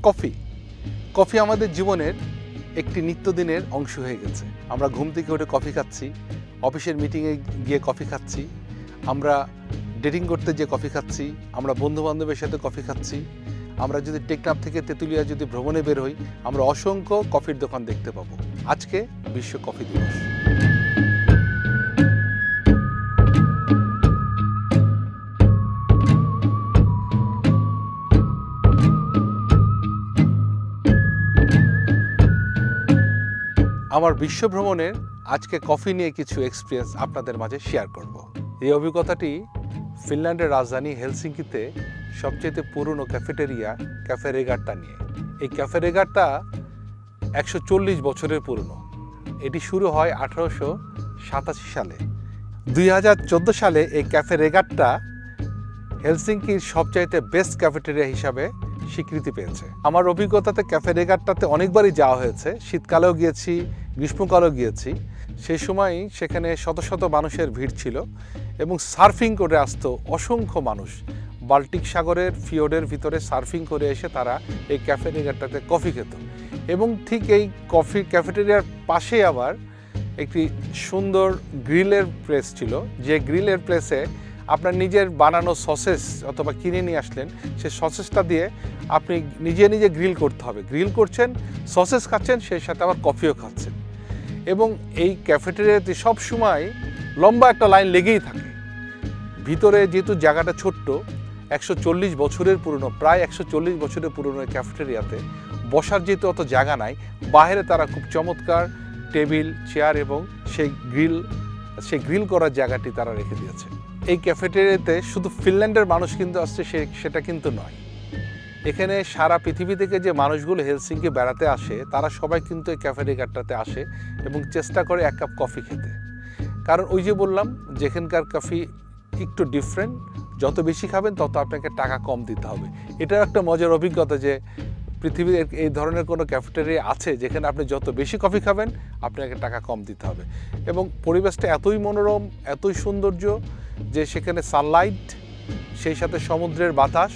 Coffee coffee আমাদের জীবনের একটি নিত্যদিনের অংশ হয়ে গেছে। আমরা ঘুম থেকে উঠে কফি খাচ্ছি, অফিসের মিটিংয়ে গিয়ে কফি খাচ্ছি, আমরা ডেটিং করতে যেয়ে কফি খাচ্ছি, আমরা বন্ধুবান্ধবের সাথে কফি খাচ্ছি, আমরা যদি টেকনাফ থেকে তেঁতুলিয়া যদি ভ্রমণে বের হই, আমরা অসংখ্য কফির দোকান দেখতে পাবো। আজকে বিশ্ব কফি দিবস। আমার বিশ্ব ভ্রমণের আজকে কফি নিয়ে কিছু এক্সপিরিয়েন্স আপনাদের মাঝে শেয়ার করব। এই অভিজ্ঞতাটি ফিনল্যান্ডের রাজধানী হেলসিঙ্কিতে সবচেয়ে পুরনো ক্যাফেটেরিয়া ক্যাফে রেগাট্টা নিয়ে। এই ক্যাফে রেগাট্টা 140 বছরের পুরনো। এটি শুরু হয় 1887 সালে। 2014 সালে এই ক্যাফে রেগাট্টা হেলসিঙ্কির সবচাইতে বেস্ট ক্যাফেটেরিয়া হিসাবে স্বীকৃতি পেয়েছে। আমার অভিজ্ঞতাতে ক্যাফে রেগাট্টাতে অনেকবারই যাওয়া হয়েছে, শীতকালেও গিয়েছি, গ্রীষ্মকালেও গিয়েছি। সেই সময় সেখানে শত শত মানুষের ভিড় ছিল এবং সার্ফিং করে আসতো অসংখ্য মানুষ। বাল্টিক সাগরের ফিওর্ডের ভিতরে সার্ফিং করে এসে তারা এই ক্যাফে রেগাট্টাতে কফি খেত। এবং ঠিক এই কফি ক্যাফেটেরিয়ার পাশে আবার একটি সুন্দর গ্রিলের প্লেস ছিল, যে গ্রিলের প্লেসে আপনার নিজের বানানো সসেস অথবা কিনে নিয়ে আসলেন, সেই সসেসটা দিয়ে আপনি নিজে নিজে গ্রিল করতে হবে। গ্রিল করছেন, সসেস খাচ্ছেন, সেই সাথে আবার কফিও খাচ্ছেন। এবং এই ক্যাফেটেরিয়াতে সবসময় লম্বা একটা লাইন লেগেই থাকে। ভিতরে যেহেতু জায়গাটা ছোট্ট, 140 বছরের পুরনো, প্রায় 140 বছরের পুরনো এই ক্যাফেটেরিয়াতে বসার যেহেতু অত জায়গা নাই, বাইরে তারা খুব চমৎকার টেবিল, চেয়ার এবং সেই গ্রিল করার জায়গাটি তারা রেখে দিয়েছে। এই ক্যাফেটেরিয়াতে শুধু ফিনল্যান্ডের মানুষ কিন্তু আসছে সেটা কিন্তু নয়। এখানে সারা পৃথিবী থেকে যে মানুষগুলো হেলসিঙ্কি বেড়াতে আসে, তারা সবাই কিন্তু এই ক্যাফে রেগাট্টাতে আসে এবং চেষ্টা করে এক কাপ কফি খেতে। কারণ ওই যে বললাম, যেখানকার কফি একটু ডিফারেন্ট, যত বেশি খাবেন তত আপনাকে টাকা কম দিতে হবে। এটার একটা মজার অভিজ্ঞতা যে পৃথিবীর এই ধরনের কোনো ক্যাফেটেরিয়া আছে যেখানে আপনি যত বেশি কফি খাবেন আপনাকে টাকা কম দিতে হবে। এবং পরিবেশটা এতই মনোরম, এতই সৌন্দর্য যে সেখানে সানলাইট, সেই সাথে সমুদ্রের বাতাস,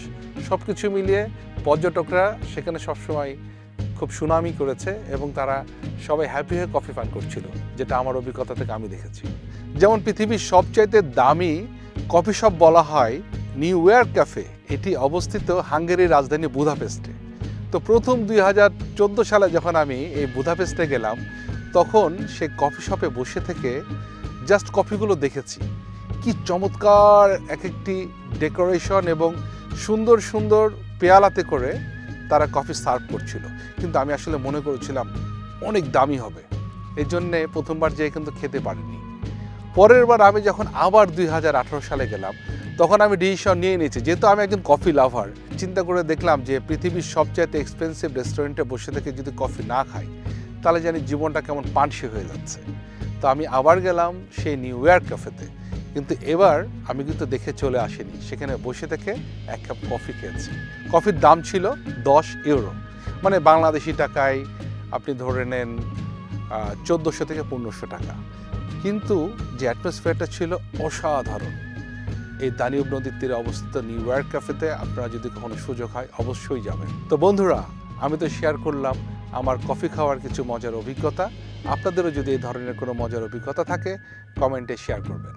সব কিছু মিলিয়ে পর্যটকরা সেখানে সবসময় খুব সুনামি করেছে এবং তারা সবাই হ্যাপি হয়ে কফি পান করছিল, যেটা আমার অভিজ্ঞতা থেকে আমি দেখেছি। যেমন পৃথিবীর সবচাইতে দামি কফি শপ বলা হয় নিউ ইয়র্ক ক্যাফে। এটি অবস্থিত হাঙ্গেরির রাজধানী বুদাপেস্টে। তো প্রথম 2014 সালে যখন আমি এই বুদাপেস্টে গেলাম, তখন সেই কফি শপে বসে থেকে জাস্ট কফিগুলো দেখেছি। কি চমৎকার এক একটি ডেকোরেশন এবং সুন্দর সুন্দর পেয়ালাতে করে তারা কফি সার্ভ করছিল। কিন্তু আমি আসলে মনে করেছিলাম অনেক দামি হবে, এই জন্যে প্রথমবার যেয়ে কিন্তু খেতে পারিনি। পরের বার আমি যখন আবার 2018 সালে গেলাম, তখন আমি ডিসিশন নিয়ে নিয়েছি, যেহেতু আমি একজন কফি লাভার, চিন্তা করে দেখলাম যে পৃথিবীর সবচাইতে এক্সপেন্সিভ রেস্টুরেন্টে বসে থেকে যদি কফি না খাই, তাহলে জানি জীবনটা কেমন পানসে হয়ে যাচ্ছে। তো আমি আবার গেলাম সেই নিউ ইয়র্ক ক্যাফেতে। কিন্তু এবার আমি কিন্তু দেখে চলে আসিনি, সেখানে বসে থেকে এক কাপ কফি খেয়েছি। কফির দাম ছিল 10 ইউরো, মানে বাংলাদেশি টাকায় আপনি ধরে নেন 1400 থেকে 1500 টাকা। কিন্তু যে অ্যাটমসফিয়ারটা ছিল অসাধারণ। এই দানিউব নদীর তীরে অবস্থিত নিউ ইয়র্ক ক্যাফেতে আপনারা যদি কখনো সুযোগ হয় অবশ্যই যাবেন। তো বন্ধুরা, আমি তো শেয়ার করলাম আমার কফি খাওয়ার কিছু মজার অভিজ্ঞতা। আপনাদেরও যদি এই ধরনের কোনো মজার অভিজ্ঞতা থাকে, কমেন্টে শেয়ার করবেন।